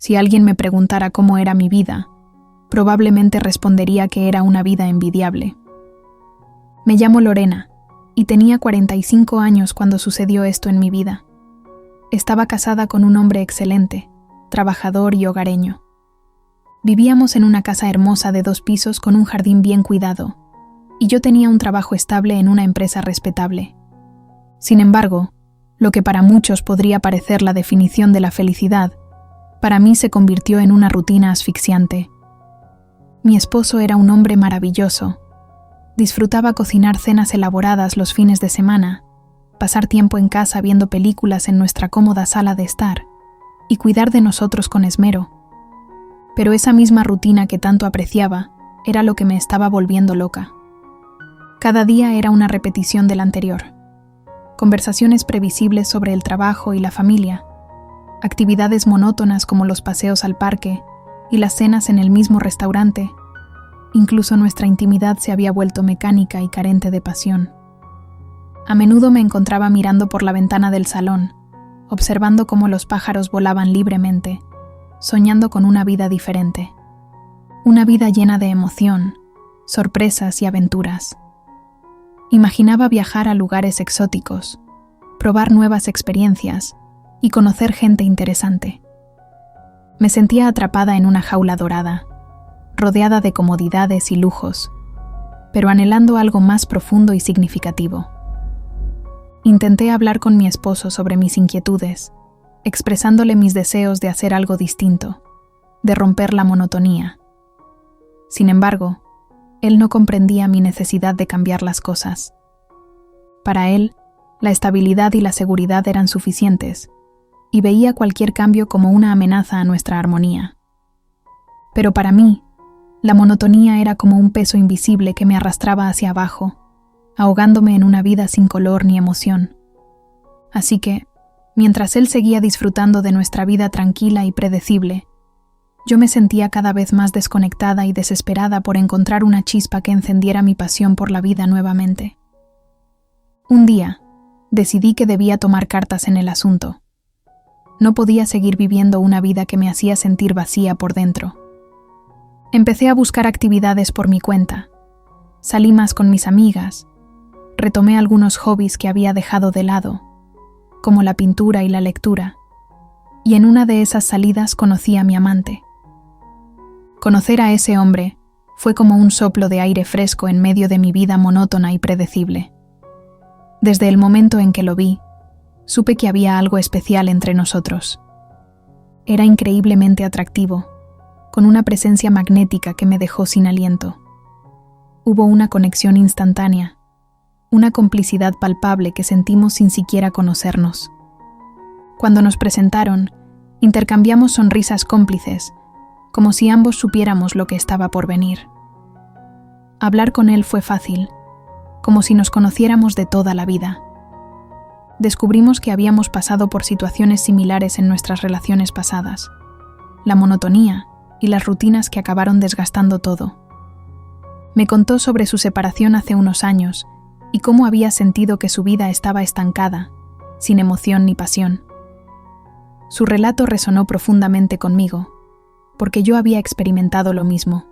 Si alguien me preguntara cómo era mi vida, probablemente respondería que era una vida envidiable. Me llamo Lorena y tenía 45 años cuando sucedió esto en mi vida. Estaba casada con un hombre excelente, trabajador y hogareño. Vivíamos en una casa hermosa de 2 pisos con un jardín bien cuidado, y yo tenía un trabajo estable en una empresa respetable. Sin embargo, lo que para muchos podría parecer la definición de la felicidad, para mí se convirtió en una rutina asfixiante. Mi esposo era un hombre maravilloso. Disfrutaba cocinar cenas elaboradas los fines de semana, pasar tiempo en casa viendo películas en nuestra cómoda sala de estar y cuidar de nosotros con esmero. Pero esa misma rutina que tanto apreciaba era lo que me estaba volviendo loca. Cada día era una repetición del anterior. Conversaciones previsibles sobre el trabajo y la familia, actividades monótonas como los paseos al parque y las cenas en el mismo restaurante. Incluso nuestra intimidad se había vuelto mecánica y carente de pasión. A menudo me encontraba mirando por la ventana del salón, observando cómo los pájaros volaban libremente, soñando con una vida diferente. Una vida llena de emoción, sorpresas y aventuras. Imaginaba viajar a lugares exóticos, probar nuevas experiencias y conocer gente interesante. Me sentía atrapada en una jaula dorada, rodeada de comodidades y lujos, pero anhelando algo más profundo y significativo. Intenté hablar con mi esposo sobre mis inquietudes, expresándole mis deseos de hacer algo distinto, de romper la monotonía. Sin embargo, él no comprendía mi necesidad de cambiar las cosas. Para él, la estabilidad y la seguridad eran suficientes, y veía cualquier cambio como una amenaza a nuestra armonía. Pero para mí, la monotonía era como un peso invisible que me arrastraba hacia abajo, ahogándome en una vida sin color ni emoción. Así que, mientras él seguía disfrutando de nuestra vida tranquila y predecible, yo me sentía cada vez más desconectada y desesperada por encontrar una chispa que encendiera mi pasión por la vida nuevamente. Un día, decidí que debía tomar cartas en el asunto. No podía seguir viviendo una vida que me hacía sentir vacía por dentro. Empecé a buscar actividades por mi cuenta. Salí más con mis amigas. Retomé algunos hobbies que había dejado de lado, como la pintura y la lectura, y en una de esas salidas conocí a mi amante. Conocer a ese hombre fue como un soplo de aire fresco en medio de mi vida monótona y predecible. Desde el momento en que lo vi, supe que había algo especial entre nosotros. Era increíblemente atractivo, con una presencia magnética que me dejó sin aliento. Hubo una conexión instantánea, una complicidad palpable que sentimos sin siquiera conocernos. Cuando nos presentaron, intercambiamos sonrisas cómplices, como si ambos supiéramos lo que estaba por venir. Hablar con él fue fácil, como si nos conociéramos de toda la vida. Descubrimos que habíamos pasado por situaciones similares en nuestras relaciones pasadas, la monotonía y las rutinas que acabaron desgastando todo. Me contó sobre su separación hace unos años y cómo había sentido que su vida estaba estancada, sin emoción ni pasión. Su relato resonó profundamente conmigo, porque yo había experimentado lo mismo.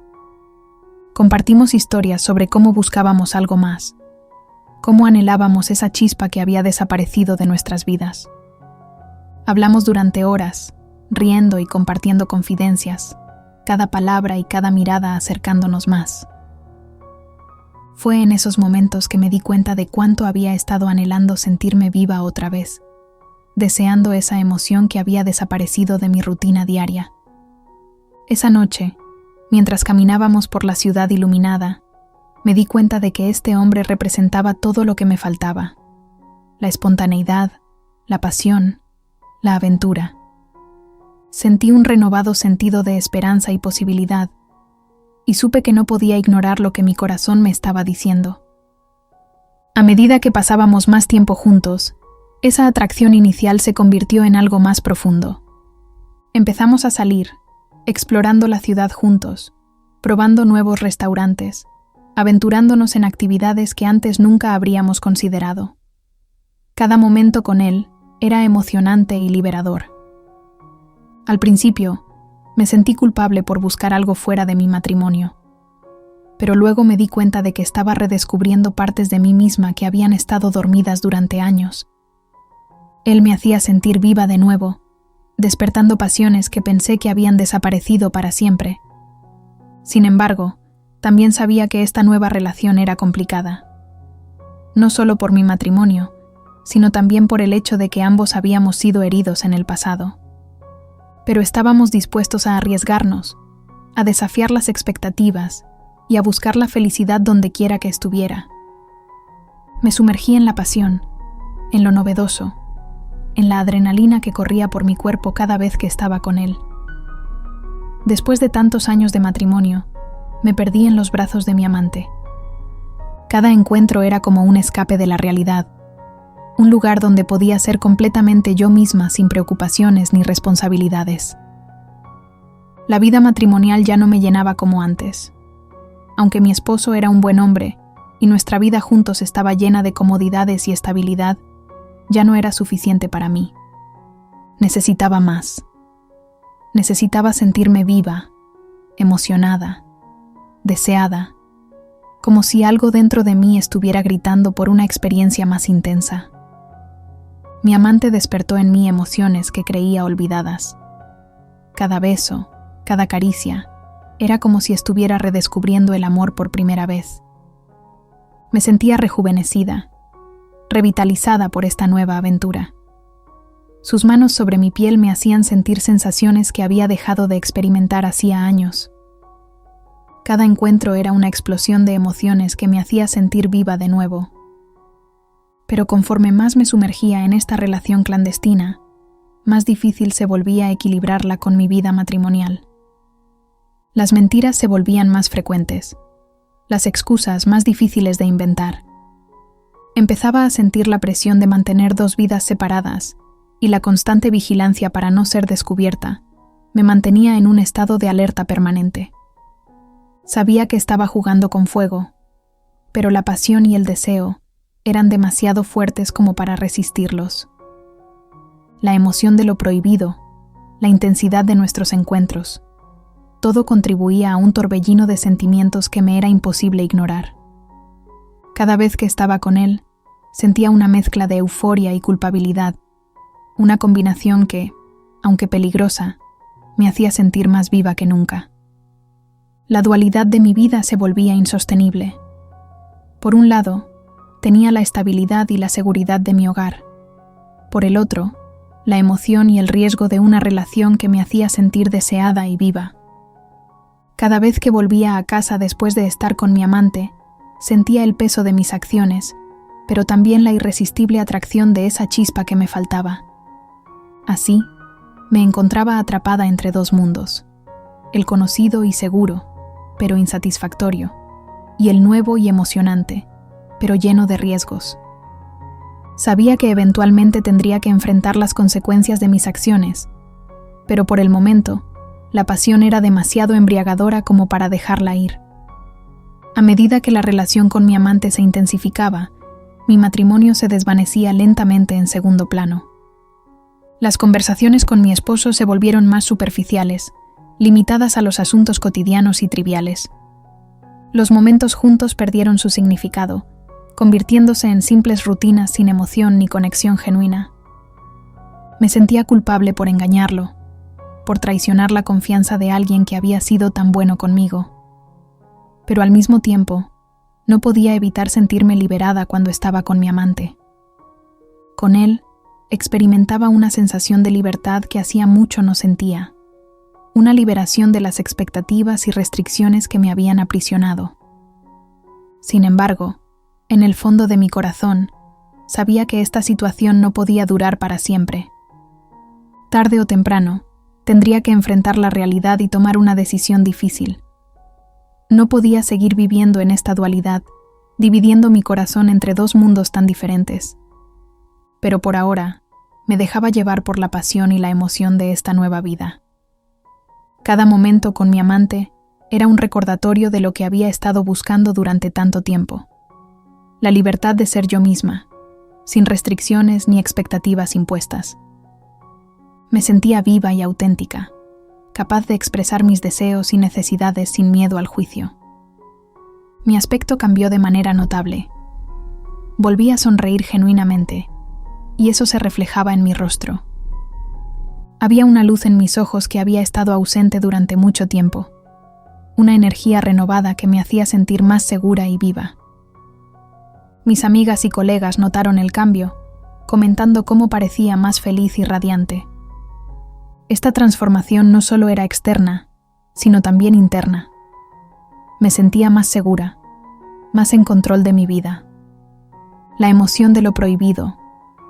Compartimos historias sobre cómo buscábamos algo más, cómo anhelábamos esa chispa que había desaparecido de nuestras vidas. Hablamos durante horas, riendo y compartiendo confidencias, cada palabra y cada mirada acercándonos más. Fue en esos momentos que me di cuenta de cuánto había estado anhelando sentirme viva otra vez, deseando esa emoción que había desaparecido de mi rutina diaria. Esa noche, mientras caminábamos por la ciudad iluminada, me di cuenta de que este hombre representaba todo lo que me faltaba: la espontaneidad, la pasión, la aventura. Sentí un renovado sentido de esperanza y posibilidad, y supe que no podía ignorar lo que mi corazón me estaba diciendo. A medida que pasábamos más tiempo juntos, esa atracción inicial se convirtió en algo más profundo. Empezamos a salir, explorando la ciudad juntos, probando nuevos restaurantes, aventurándonos en actividades que antes nunca habríamos considerado. Cada momento con él era emocionante y liberador. Al principio, Me sentí culpable por buscar algo fuera de mi matrimonio, pero luego me di cuenta de que estaba redescubriendo partes de mí misma que habían estado dormidas durante años. Él me hacía sentir viva de nuevo, despertando pasiones que pensé que habían desaparecido para siempre. Sin embargo, también sabía que esta nueva relación era complicada. No solo por mi matrimonio, sino también por el hecho de que ambos habíamos sido heridos en el pasado. Pero estábamos dispuestos a arriesgarnos, a desafiar las expectativas y a buscar la felicidad donde quiera que estuviera. Me sumergí en la pasión, en lo novedoso, en la adrenalina que corría por mi cuerpo cada vez que estaba con él. Después de tantos años de matrimonio, me perdí en los brazos de mi amante. Cada encuentro era como un escape de la realidad, un lugar donde podía ser completamente yo misma sin preocupaciones ni responsabilidades. La vida matrimonial ya no me llenaba como antes. Aunque mi esposo era un buen hombre y nuestra vida juntos estaba llena de comodidades y estabilidad, ya no era suficiente para mí. Necesitaba más. Necesitaba sentirme viva, emocionada, deseada, como si algo dentro de mí estuviera gritando por una experiencia más intensa. Mi amante despertó en mí emociones que creía olvidadas. Cada beso, cada caricia, era como si estuviera redescubriendo el amor por primera vez. Me sentía rejuvenecida, revitalizada por esta nueva aventura. Sus manos sobre mi piel me hacían sentir sensaciones que había dejado de experimentar hacía años. Cada encuentro era una explosión de emociones que me hacía sentir viva de nuevo. Pero conforme más me sumergía en esta relación clandestina, más difícil se volvía a equilibrarla con mi vida matrimonial. Las mentiras se volvían más frecuentes, las excusas más difíciles de inventar. Empezaba a sentir la presión de mantener dos vidas separadas y la constante vigilancia para no ser descubierta me mantenía en un estado de alerta permanente. Sabía que estaba jugando con fuego, pero la pasión y el deseo eran demasiado fuertes como para resistirlos. La emoción de lo prohibido, la intensidad de nuestros encuentros, todo contribuía a un torbellino de sentimientos que me era imposible ignorar. Cada vez que estaba con él, sentía una mezcla de euforia y culpabilidad, una combinación que, aunque peligrosa, me hacía sentir más viva que nunca. La dualidad de mi vida se volvía insostenible. Por un lado, tenía la estabilidad y la seguridad de mi hogar. Por el otro, la emoción y el riesgo de una relación que me hacía sentir deseada y viva. Cada vez que volvía a casa después de estar con mi amante, sentía el peso de mis acciones, pero también la irresistible atracción de esa chispa que me faltaba. Así, me encontraba atrapada entre dos mundos, el conocido y seguro, pero insatisfactorio, y el nuevo y emocionante, pero lleno de riesgos. Sabía que eventualmente tendría que enfrentar las consecuencias de mis acciones, pero por el momento, la pasión era demasiado embriagadora como para dejarla ir. A medida que la relación con mi amante se intensificaba, mi matrimonio se desvanecía lentamente en segundo plano. Las conversaciones con mi esposo se volvieron más superficiales, limitadas a los asuntos cotidianos y triviales. Los momentos juntos perdieron su significado, convirtiéndose en simples rutinas sin emoción ni conexión genuina. Me sentía culpable por engañarlo, por traicionar la confianza de alguien que había sido tan bueno conmigo. Pero al mismo tiempo, no podía evitar sentirme liberada cuando estaba con mi amante. Con él, experimentaba una sensación de libertad que hacía mucho no sentía, una liberación de las expectativas y restricciones que me habían aprisionado. Sin embargo, en el fondo de mi corazón, sabía que esta situación no podía durar para siempre. Tarde o temprano, tendría que enfrentar la realidad y tomar una decisión difícil. No podía seguir viviendo en esta dualidad, dividiendo mi corazón entre dos mundos tan diferentes. Pero por ahora, me dejaba llevar por la pasión y la emoción de esta nueva vida. Cada momento con mi amante era un recordatorio de lo que había estado buscando durante tanto tiempo. La libertad de ser yo misma, sin restricciones ni expectativas impuestas. Me sentía viva y auténtica, capaz de expresar mis deseos y necesidades sin miedo al juicio. Mi aspecto cambió de manera notable. Volví a sonreír genuinamente, y eso se reflejaba en mi rostro. Había una luz en mis ojos que había estado ausente durante mucho tiempo, una energía renovada que me hacía sentir más segura y viva. Mis amigas y colegas notaron el cambio, comentando cómo parecía más feliz y radiante. Esta transformación no solo era externa, sino también interna. Me sentía más segura, más en control de mi vida. La emoción de lo prohibido,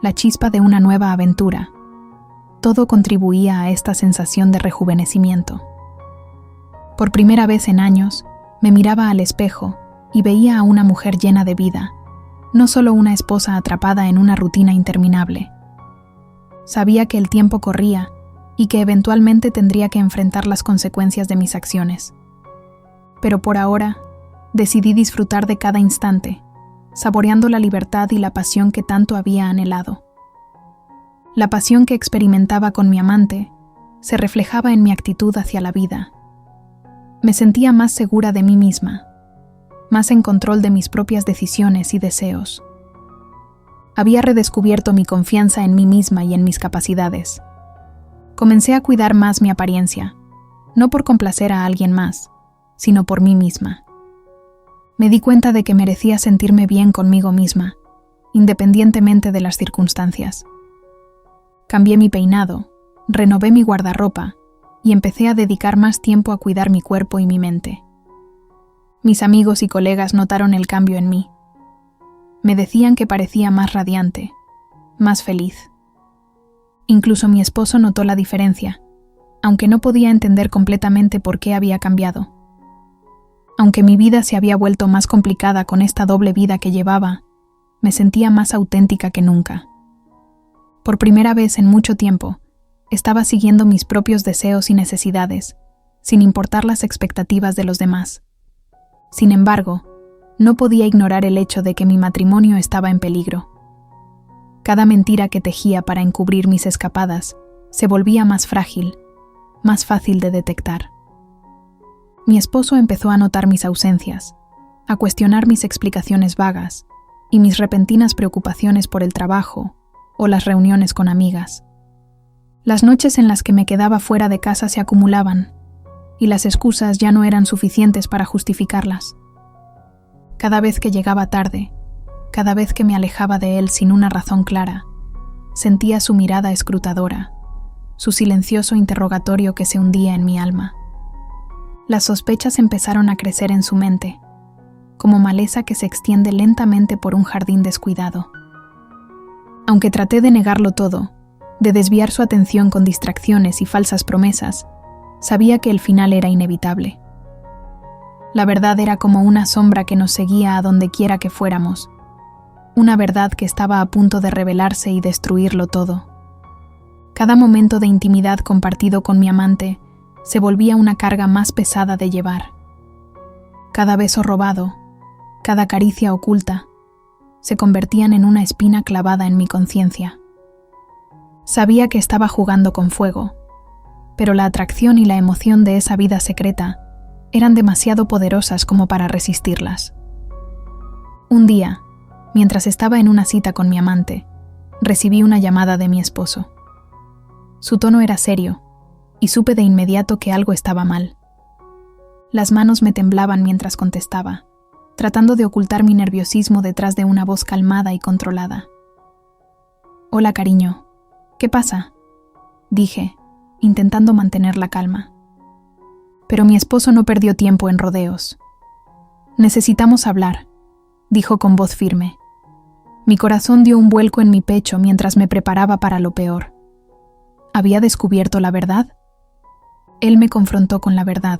la chispa de una nueva aventura, todo contribuía a esta sensación de rejuvenecimiento. Por primera vez en años, me miraba al espejo y veía a una mujer llena de vida, no solo una esposa atrapada en una rutina interminable. Sabía que el tiempo corría y que eventualmente tendría que enfrentar las consecuencias de mis acciones. Pero por ahora, decidí disfrutar de cada instante, saboreando la libertad y la pasión que tanto había anhelado. La pasión que experimentaba con mi amante se reflejaba en mi actitud hacia la vida. Me sentía más segura de mí misma, más en control de mis propias decisiones y deseos. Había redescubierto mi confianza en mí misma y en mis capacidades. Comencé a cuidar más mi apariencia, no por complacer a alguien más, sino por mí misma. Me di cuenta de que merecía sentirme bien conmigo misma, independientemente de las circunstancias. Cambié mi peinado, renové mi guardarropa y empecé a dedicar más tiempo a cuidar mi cuerpo y mi mente. Mis amigos y colegas notaron el cambio en mí. Me decían que parecía más radiante, más feliz. Incluso mi esposo notó la diferencia, aunque no podía entender completamente por qué había cambiado. Aunque mi vida se había vuelto más complicada con esta doble vida que llevaba, me sentía más auténtica que nunca. Por primera vez en mucho tiempo, estaba siguiendo mis propios deseos y necesidades, sin importar las expectativas de los demás. Sin embargo, no podía ignorar el hecho de que mi matrimonio estaba en peligro. Cada mentira que tejía para encubrir mis escapadas se volvía más frágil, más fácil de detectar. Mi esposo empezó a notar mis ausencias, a cuestionar mis explicaciones vagas y mis repentinas preocupaciones por el trabajo o las reuniones con amigas. Las noches en las que me quedaba fuera de casa se acumulaban, y las excusas ya no eran suficientes para justificarlas. Cada vez que llegaba tarde, cada vez que me alejaba de él sin una razón clara, sentía su mirada escrutadora, su silencioso interrogatorio que se hundía en mi alma. Las sospechas empezaron a crecer en su mente, como maleza que se extiende lentamente por un jardín descuidado. Aunque traté de negarlo todo, de desviar su atención con distracciones y falsas promesas, sabía que el final era inevitable. La verdad era como una sombra que nos seguía a donde quiera que fuéramos, una verdad que estaba a punto de revelarse y destruirlo todo. Cada momento de intimidad compartido con mi amante se volvía una carga más pesada de llevar. Cada beso robado, cada caricia oculta, se convertían en una espina clavada en mi conciencia. Sabía que estaba jugando con fuego, pero la atracción y la emoción de esa vida secreta eran demasiado poderosas como para resistirlas. Un día, mientras estaba en una cita con mi amante, recibí una llamada de mi esposo. Su tono era serio, y supe de inmediato que algo estaba mal. Las manos me temblaban mientras contestaba, tratando de ocultar mi nerviosismo detrás de una voz calmada y controlada. «Hola, cariño. ¿Qué pasa?», dije, intentando mantener la calma. Pero mi esposo no perdió tiempo en rodeos. «Necesitamos hablar», dijo con voz firme. Mi corazón dio un vuelco en mi pecho mientras me preparaba para lo peor. ¿Había descubierto la verdad? Él me confrontó con la verdad,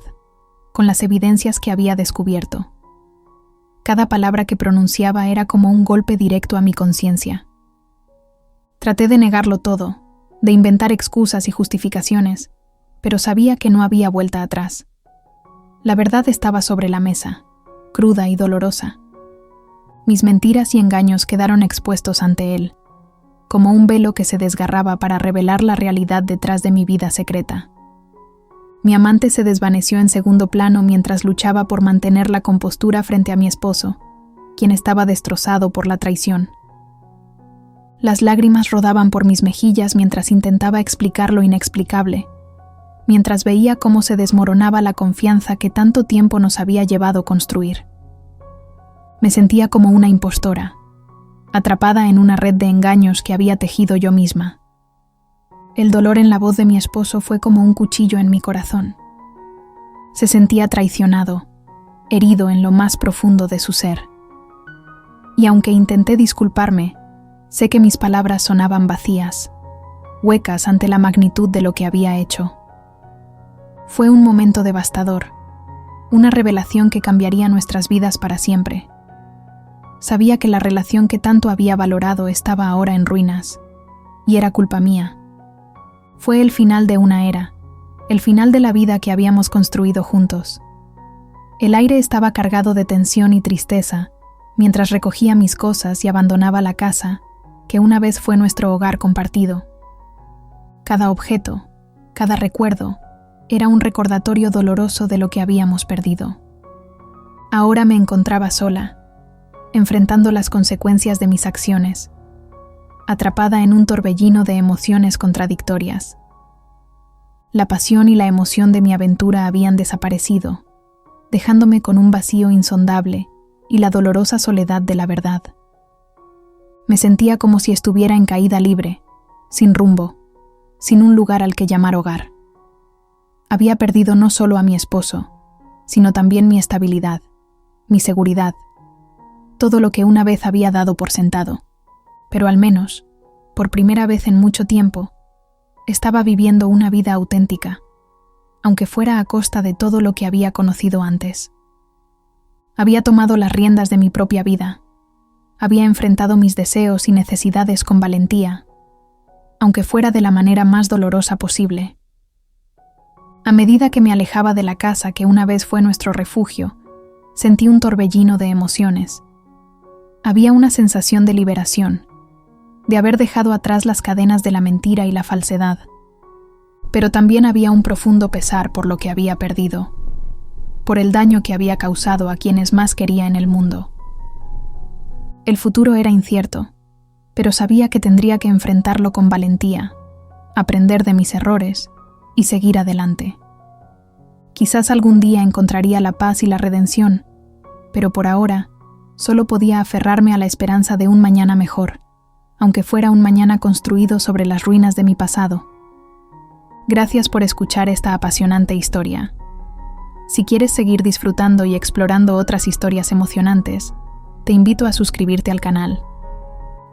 con las evidencias que había descubierto. Cada palabra que pronunciaba era como un golpe directo a mi conciencia. Traté de negarlo todo, de inventar excusas y justificaciones, pero sabía que no había vuelta atrás. La verdad estaba sobre la mesa, cruda y dolorosa. Mis mentiras y engaños quedaron expuestos ante él, como un velo que se desgarraba para revelar la realidad detrás de mi vida secreta. Mi amante se desvaneció en segundo plano mientras luchaba por mantener la compostura frente a mi esposo, quien estaba destrozado por la traición. Las lágrimas rodaban por mis mejillas mientras intentaba explicar lo inexplicable, mientras veía cómo se desmoronaba la confianza que tanto tiempo nos había llevado construir. Me sentía como una impostora, atrapada en una red de engaños que había tejido yo misma. El dolor en la voz de mi esposo fue como un cuchillo en mi corazón. Se sentía traicionado, herido en lo más profundo de su ser. Y aunque intenté disculparme, sé que mis palabras sonaban vacías, huecas ante la magnitud de lo que había hecho. Fue un momento devastador, una revelación que cambiaría nuestras vidas para siempre. Sabía que la relación que tanto había valorado estaba ahora en ruinas, y era culpa mía. Fue el final de una era, el final de la vida que habíamos construido juntos. El aire estaba cargado de tensión y tristeza, mientras recogía mis cosas y abandonaba la casa, que una vez fue nuestro hogar compartido. Cada objeto, cada recuerdo, era un recordatorio doloroso de lo que habíamos perdido. Ahora me encontraba sola, enfrentando las consecuencias de mis acciones, atrapada en un torbellino de emociones contradictorias. La pasión y la emoción de mi aventura habían desaparecido, dejándome con un vacío insondable y la dolorosa soledad de la verdad. Me sentía como si estuviera en caída libre, sin rumbo, sin un lugar al que llamar hogar. Había perdido no solo a mi esposo, sino también mi estabilidad, mi seguridad, todo lo que una vez había dado por sentado. Pero al menos, por primera vez en mucho tiempo, estaba viviendo una vida auténtica, aunque fuera a costa de todo lo que había conocido antes. Había tomado las riendas de mi propia vida, había enfrentado mis deseos y necesidades con valentía, aunque fuera de la manera más dolorosa posible. A medida que me alejaba de la casa que una vez fue nuestro refugio, sentí un torbellino de emociones. Había una sensación de liberación, de haber dejado atrás las cadenas de la mentira y la falsedad. Pero también había un profundo pesar por lo que había perdido, por el daño que había causado a quienes más quería en el mundo. El futuro era incierto, pero sabía que tendría que enfrentarlo con valentía, aprender de mis errores y seguir adelante. Quizás algún día encontraría la paz y la redención, pero por ahora solo podía aferrarme a la esperanza de un mañana mejor, aunque fuera un mañana construido sobre las ruinas de mi pasado. Gracias por escuchar esta apasionante historia. Si quieres seguir disfrutando y explorando otras historias emocionantes, te invito a suscribirte al canal.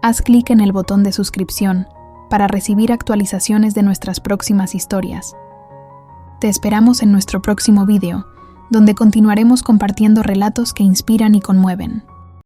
Haz clic en el botón de suscripción para recibir actualizaciones de nuestras próximas historias. Te esperamos en nuestro próximo video, donde continuaremos compartiendo relatos que inspiran y conmueven.